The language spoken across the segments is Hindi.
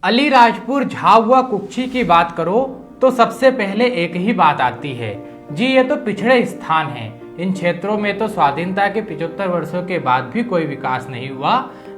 अलीराजपुर झाबुआ कुक्षी की बात करो तो सबसे पहले एक ही बात आती है जी, ये तो पिछड़े स्थान है। इन क्षेत्रों में तो स्वाधीनता के 75 वर्षों के बाद भी कोई विकास नहीं हुआ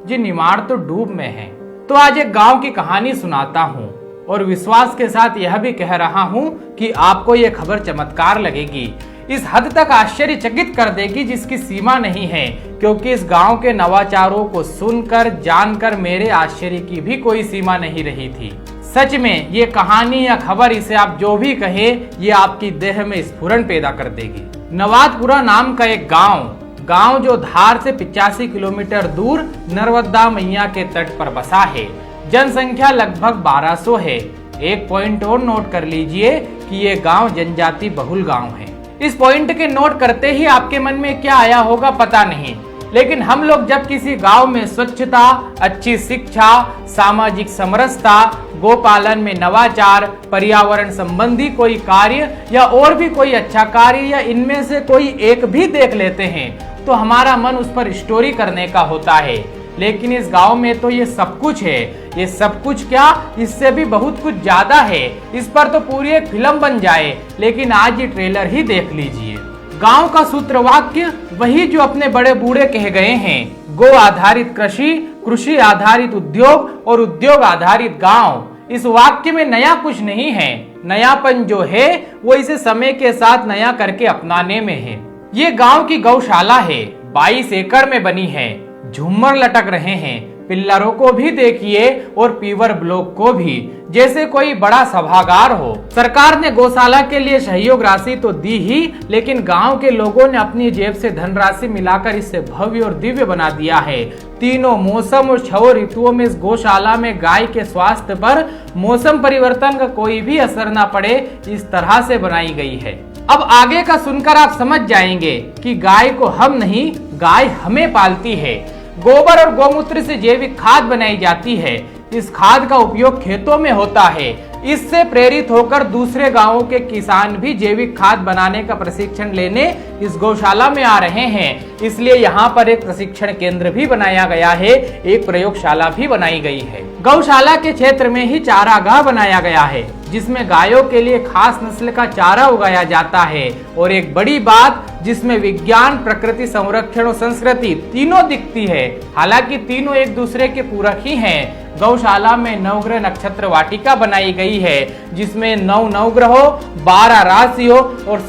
जी, निमाड़ तो डूब में है। तो आज एक गांव की कहानी सुनाता हूँ और विश्वास के साथ यह भी कह रहा हूँ कि आपको ये खबर चमत्कार लगेगी, इस हद तक आश्चर्यचकित कर देगी जिसकी सीमा नहीं है, क्योंकि इस गांव के नवाचारों को सुनकर जानकर मेरे आश्चर्य की भी कोई सीमा नहीं रही थी। सच में ये कहानी या खबर, इसे आप जो भी कहे, ये आपकी देह में स्फुरण पैदा कर देगी। नवादपुरा नाम का एक गांव जो धार से 85 किलोमीटर दूर नर्मदा मैया के तट पर बसा है। जनसंख्या लगभग 1200 है। एक पॉइंट और नोट कर लीजिए कि ये गांव जनजाति बहुल गांव है। इस पॉइंट के नोट करते ही आपके मन में क्या आया होगा पता नहीं, लेकिन हम लोग जब किसी गांव में स्वच्छता, अच्छी शिक्षा, सामाजिक समरसता, गोपालन में नवाचार, पर्यावरण संबंधी कोई कार्य या और भी कोई अच्छा कार्य या इनमें से कोई एक भी देख लेते हैं तो हमारा मन उस पर स्टोरी करने का होता है। लेकिन इस गांव में तो ये सब कुछ है। ये सब कुछ क्या, इससे भी बहुत कुछ ज्यादा है। इस पर तो पूरी एक फिल्म बन जाए, लेकिन आज ये ट्रेलर ही देख लीजिए। गांव का सूत्रवाक्य वही जो अपने बड़े बूढ़े कह गए हैं, गो आधारित कृषि, कृषि आधारित उद्योग और उद्योग आधारित गांव। इस वाक्य में नया कुछ नहीं है। नयापन जो है वो इसे समय के साथ नया करके अपनाने में है। ये गांव की गौशाला है, 22 एकड़ में बनी है। झूमर लटक रहे हैं, पिल्लरों को भी देखिए और पीवर ब्लॉक को भी, जैसे कोई बड़ा सभागार हो। सरकार ने गौशाला के लिए सहयोग राशि तो दी ही, लेकिन गांव के लोगों ने अपनी जेब से धनराशि मिलाकर इसे भव्य और दिव्य बना दिया है। तीनों मौसम और 6 ऋतुओं में इस गौशाला में गाय के स्वास्थ्य पर मौसम परिवर्तन का कोई भी असर न पड़े, इस तरह से बनाई गई है। अब आगे का सुनकर आप समझ जाएंगे कि गाय को हम नहीं, गाय हमें पालती है। गोबर और गौमूत्र से जैविक खाद बनाई जाती है। इस खाद का उपयोग खेतों में होता है। इससे प्रेरित होकर दूसरे गांवों के किसान भी जैविक खाद बनाने का प्रशिक्षण लेने इस गौशाला में आ रहे हैं। इसलिए यहाँ पर एक प्रशिक्षण केंद्र भी बनाया गया है, एक प्रयोगशाला भी बनाई गई है। गौशाला के क्षेत्र में ही चारागाह बनाया गया है, जिसमें गायों के लिए खास नस्ल का चारा उगाया जाता है। और एक बड़ी बात, जिसमें विज्ञान, प्रकृति संरक्षण और संस्कृति तीनों दिखती है। हालांकि तीनों एक दूसरे के पूरक ही हैं। गौशाला में नवग्रह नक्षत्र वाटिका बनाई गई है, जिसमें 9 नवग्रहों, 12 राशियों और